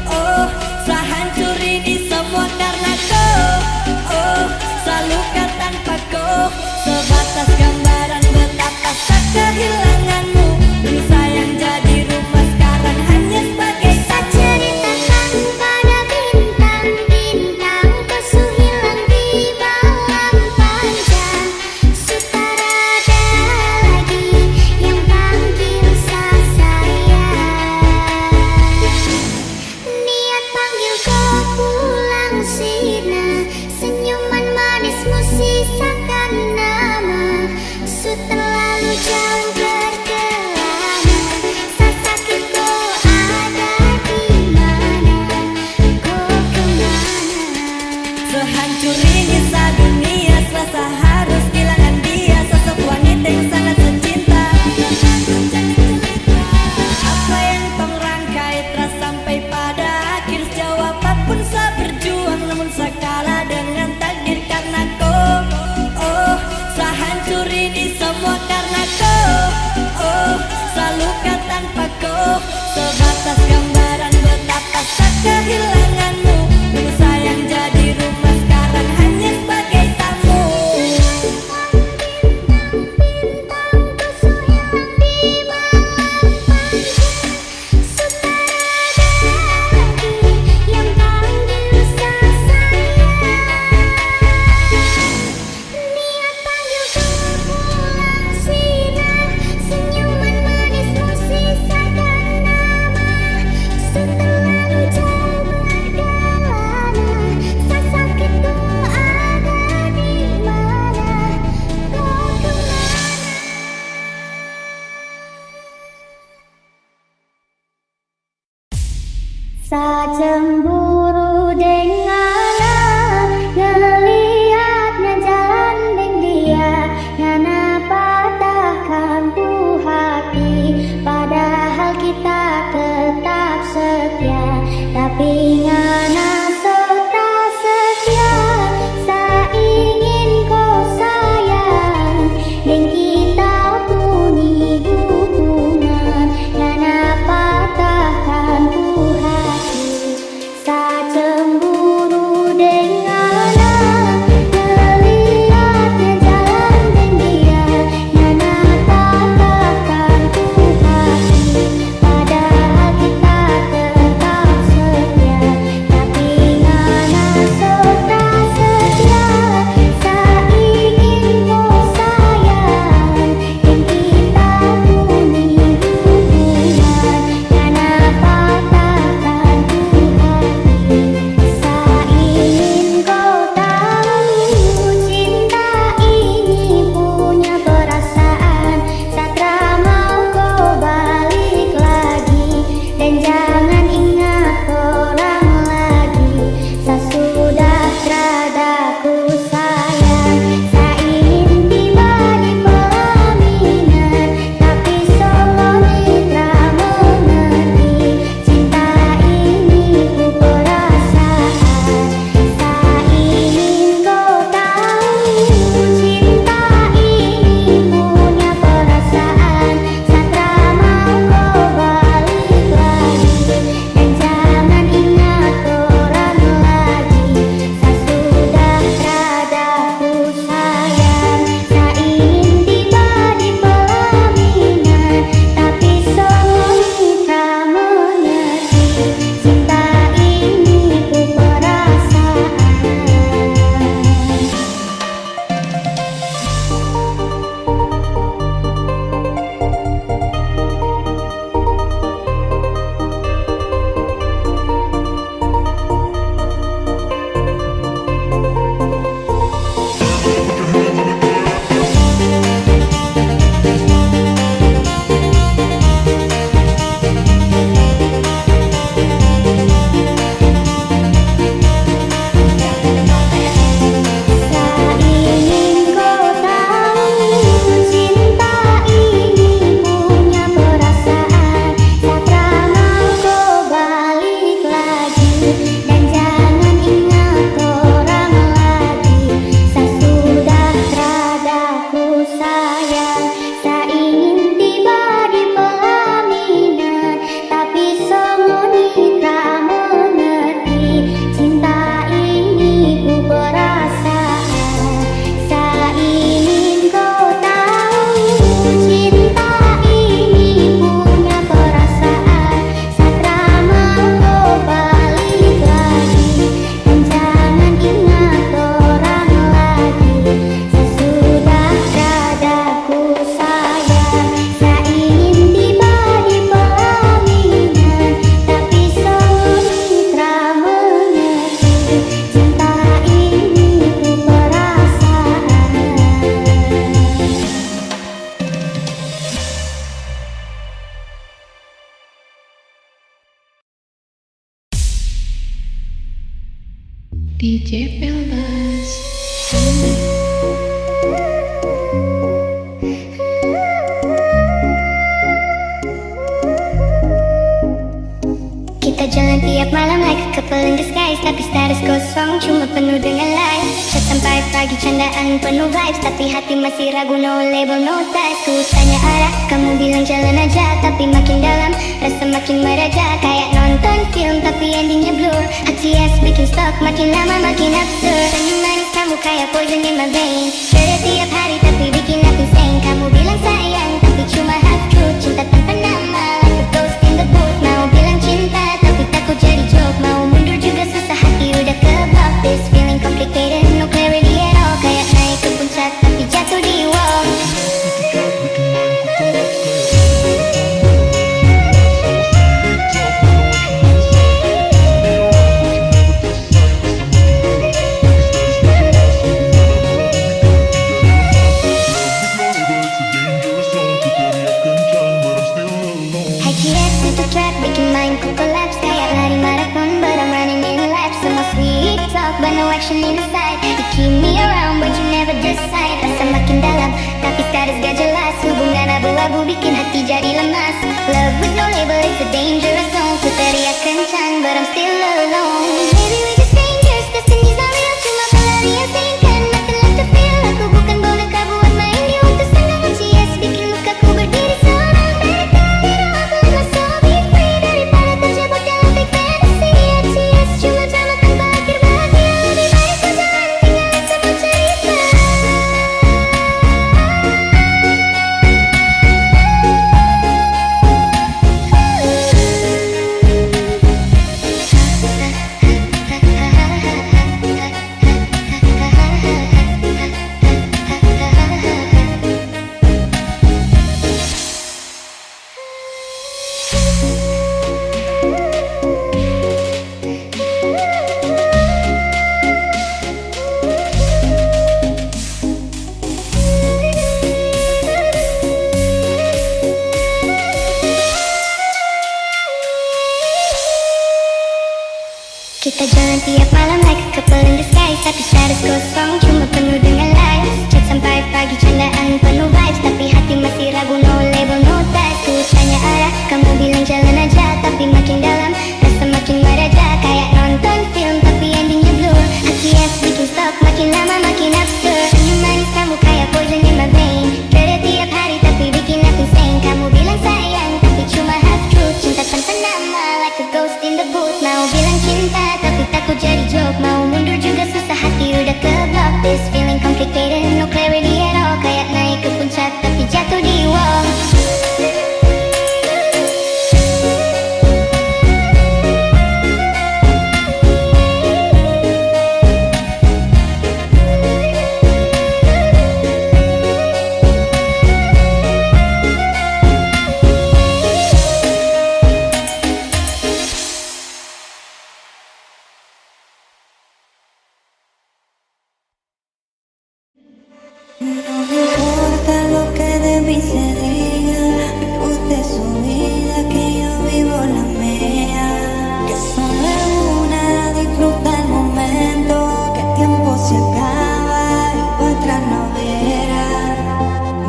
Oh, sehancur ini semua karena kau. Oh, saya luka tanpa kau, sebatas gambaran betapa saya kehilanganmu. Dulu sayang jadi rumah, sekarang hanya sebagai tamu. Ceritakan pada bintang-bintang, kau su hilang di malam panjang. Sutarada lagi yang panggil sayang. Niat panggil kau pulang sina, senyuman manismu sisakan nama. Su terlalu jauh berkelana, sakit kau ada di mana? Kau kemana? Sehancur ini sedunia, selasa harus kehilangan dia, sosok wanita yang sangat tercinta. Apa yang kau rangkai telah sampai pada akhir, jawab apapun saya berjuang, namun saya kalah dengan takdir karena kau. Oh, sehancur ini semua karena kau. Oh, saya luka tanpa kau, sebatas gambaran betapa saya kehilanganmu. Dulu sayang jadi rumah, sekarang hanya sebagai tamu. Bintang-bintang, kau su hilang di malam panjang. Sutarada lagi yang panggil sayang. Niat panggil kau pulang sina, senyuman manismu sisakan nama. Su terlalu jauh berkelana, sakit kau ada di mana? Kau kemana? Sa cemburu dengan ngelihatnya jalan deng dia, ngana patahkan ku hati, padahal kita tetap setia, tapi ngana sota setia. Sa ingin kau sayang, deng kita puni hubungan, ngana patahkan ku hati. Sa DJ Pelbas. Kita jalan tiap malam like a couple in disguise, tapi status kosong cuma penuh dengan lies. Chat sampai pagi candaan penuh vibes, tapi hati masih ragu, no label no ties. Ku tanya arah, kamu bilang jalan aja, tapi makin dalam rasa makin meraja. Kayak nonton film tapi endingnya blur. Hati es bikin stuck, makin lama makin absurd. Senyum manis kamu kayak poison in my vein. Kerja tiap hari tapi bikin aku sane. Kamu bilang sayang tapi cuma half truth. Cinta tanpa nama like a ghost in the booth. Mau bilang cinta tapi takut jadi joke. Mau mundur juga susah, hati udah kebak. This feeling complicated, no clarity at all. Kayak naik ke puncak tapi jatuh di wall. But no action inside. You keep me around but you never decide. Rasa makin dalam tapi status gak jelas. Hubungan abu-abu bikin hati jadi lemas. Love with no label, it's a dangerous zone. Ku teriak kencang but I'm still alone. Maybe we just strangers, destiny's not real. Cuma pelarian sane kan, nothing left to feel. Aku bukan boneka buat main di waktu setengah CS. Bikin lukaku berdiri seorang dari tadi. Aku let myself be free daripada terjebak dalam fake fantasy. CS cuma drama tanpa akhir bahagia. Kita jalan tiap malam like a couple in disguise, tapi status kosong cuma penuh dengan lies. Chat sampai pagi candaan penuh vibes, tapi hati masih ragu, no label no ties. Ku tanya arah, kamu bilang jalan aja, tapi makin dalam rasa makin meraja. Kayak nonton film tapi endingnya blur. Hati es bikin stuck, makin lama makin absurd. Senyum manis kamu kayak poison in my vein. Kerja tiap hari tapi bikin aku sane. Kamu bilang sayang tapi cuma half truth. Cinta tanpa nama like a ghost in the booth. Mau bilang cinta tapi takut jadi joke. Mau mundur juga susah, hati udah kebak. This feeling complicated, no clarity at all. Kayak naik ke puncak tapi jatuh di wall. No me importa lo que de mí se diga, vive usted su vida, que yo vivo la mía. Que solo es una, disfruta el momento, que el tiempo se acaba y para atrás no verá.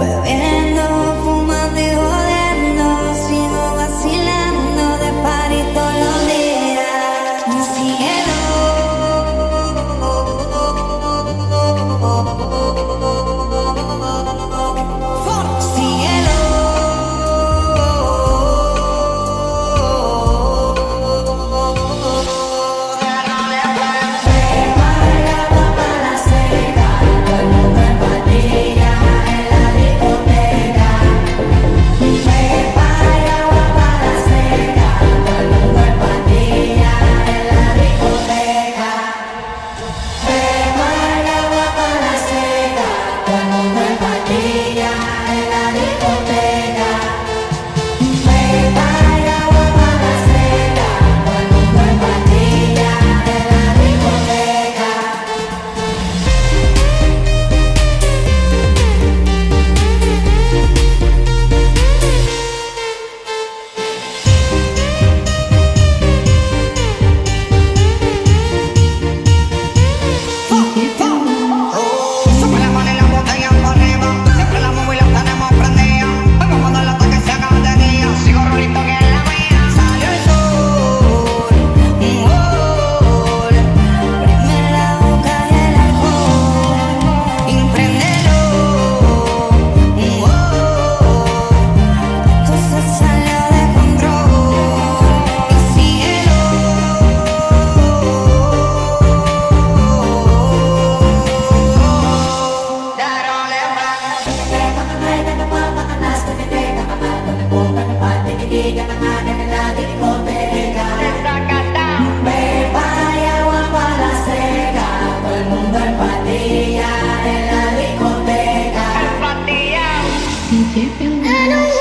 Bebiendo, fumando y jodiendo, sigo vacilando de party todos los días. Cielo. Cielo. ada lagi koteka Bebaya wapala seka Penuh berpatia ada lagi koteka DJ Pilbas.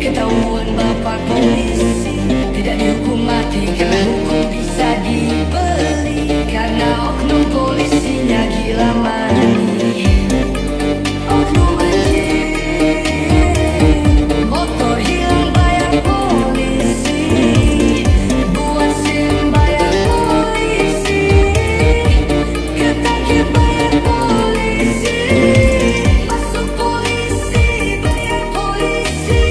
Ketahuan bapak polisi tidak dihukum mati karena hukum bisa dibeli karena oknum polisinya gila mani. Oknum anjing, motor hilang bayar polisi, buat SIM bayar polisi, ketangkep bayar polisi, masuk polisi bayar polisi.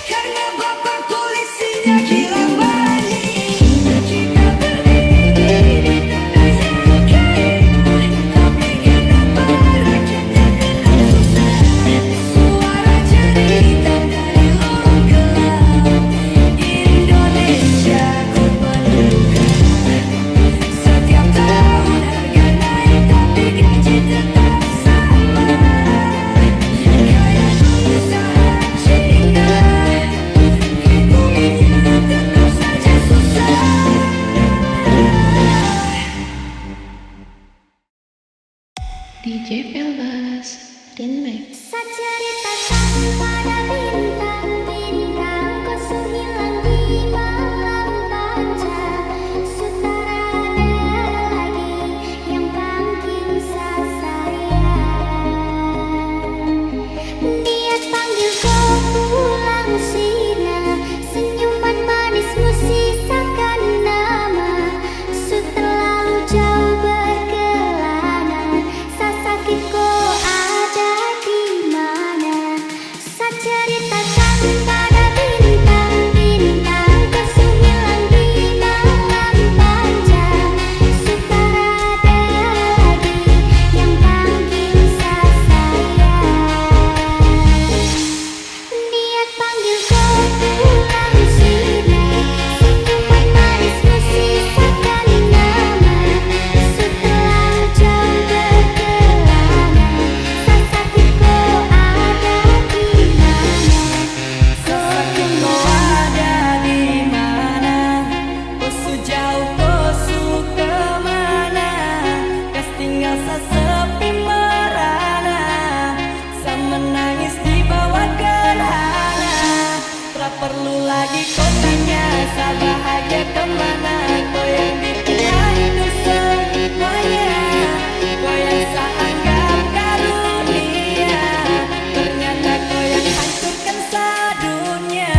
Karena bapak polisinya gila mani. Kita berdiri di tanah yang kaya, tapi kenapa rakyatnya tetap susah? Suara cerita dari lorong gelap, Indonesia kut menduga. Setiap tahun harga naik tapi gaji tetap sama. Kayak perusahaan Cina. Tetap saja susah. DJ Pilbas. Remix. Saceritakan pada bintang-bintang kosong hilang di malam panjang. Sutradara lagi yang panggil saya. Niat panggil kau pulang sina. Senyuman manismu sisakan nama. Terlalu jauh berkelana. Sasakitku ada di mana? Saceritakan pada bintang-bintang kosong hilang di malam panjang. Sutradara lagi yang panggil saya. Niat panggil kau pulang sini. Senyuman manismu sisakan nama. Setelah jauh berkelana, sasakitku ada di mana? Sasakitku ada di mana? Posu jauh, posu kemana? Kas tinggal sesepi merana. Sa menangis di bawah gerhana. Tak perlu lagi kau tanya, sa bahagia kemana? Kau yang dipilih itu semuanya. Kau yang sa anggap karunia. Ternyata kau yang hancurkan sadunia.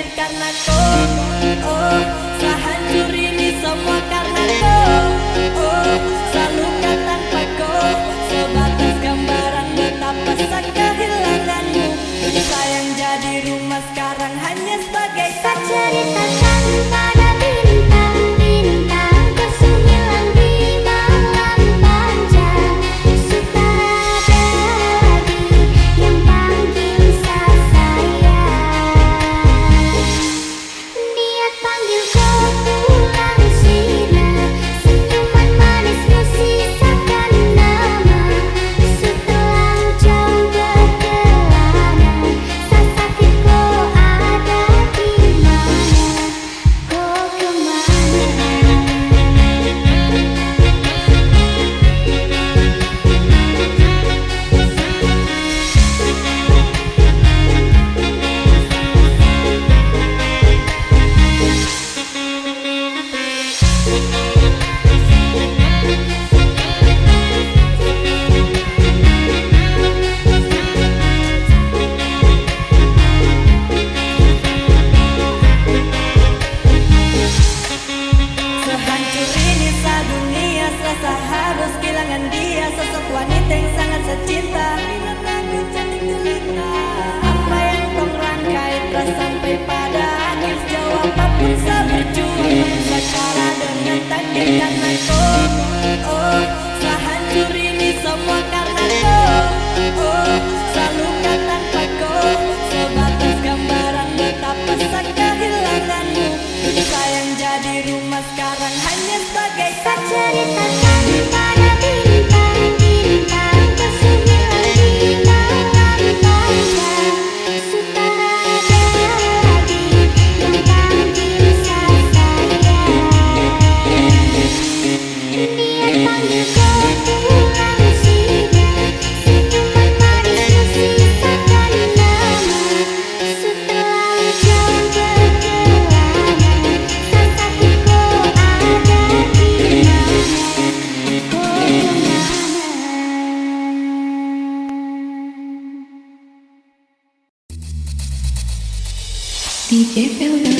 langit karena kau. Oh, sehancur ini semua karena kau. Oh, selalu tanpa kau. Sebatas gambaran betapa sakit kehilanganmu. Sayang jadi rumah sekarang hanya sebagai Tak ceritakan pada bintang-bintang Kesembilan di malam panjang Suka ada lagi yang panggil saya sayang. Niat panggil kau pulang sini. Senyuman manismu sisakan nama. Setelah jauh berkelana Saya sakit kau ada di mana. Kau kemana? sehancur ini sedunia. Serasa harus kehilangan dia. Sosok wanita yang sangat secinta. Binatang cantik jelita. Apa yang tong rangkai telah sampai pada akhir. Sejauh apapun saya berjuang saya kalah dengan takdir karena kau. Oh, sehancur ini semua karena kau. Oh, selalu tanpa kau. Sebatas gambaran betapa sakit kehilanganmu. Sayang jadi rumah sekarang hanya sebagai Tak ceritakan pada bintang-bintang Kesembilan di malam panjang Suka ada lagi yang panggil saya sayang. Niat panggil kau pulang sini. Senyuman manismu sisakan nama. Setelah jauh berkelana Saya sakit kau ada di mana. Kau kemana? DJ Pelbas.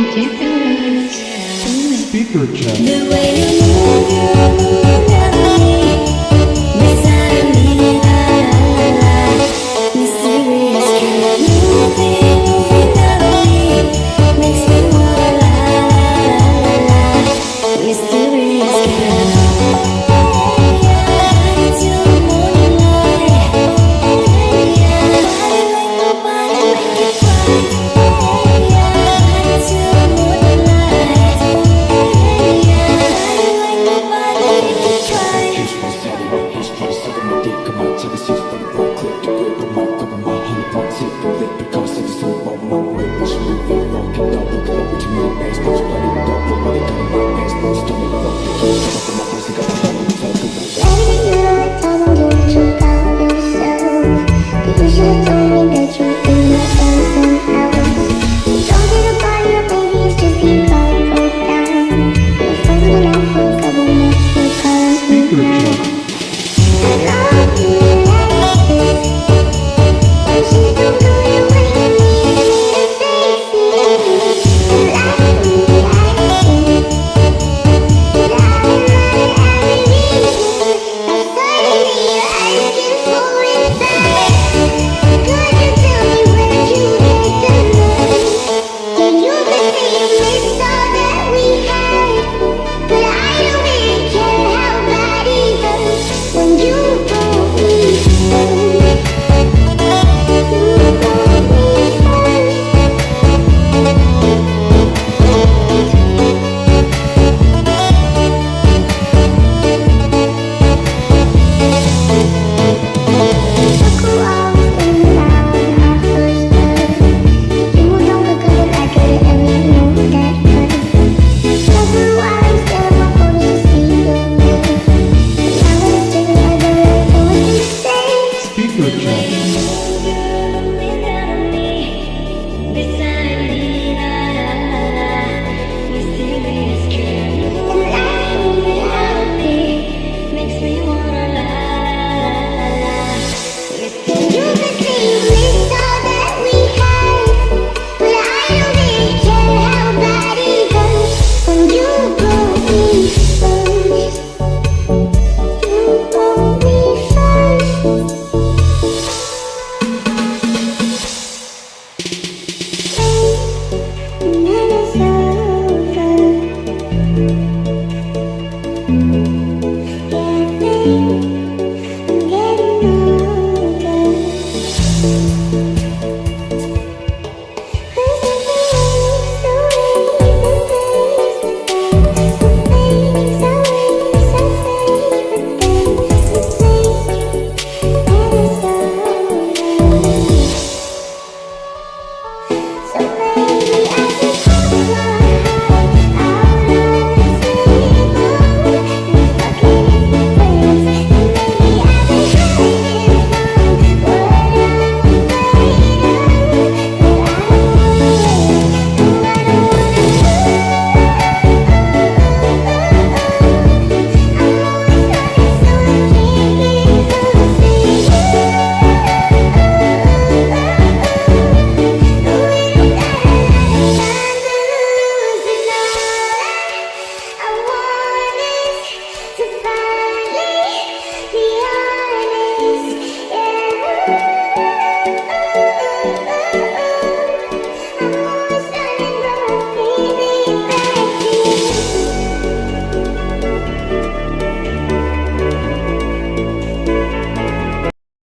DJ Pelbas. Speaker check. The way you move your body, beside me, la la la. Mysterious girl, moving out of me, makes me wanna la la la la. Mysterious girl, till the morning light. Body like nobody, make it right. Till the morning light. Body like nobody, make it right. Every night I'm going to tell yourself, 'cause you told me future.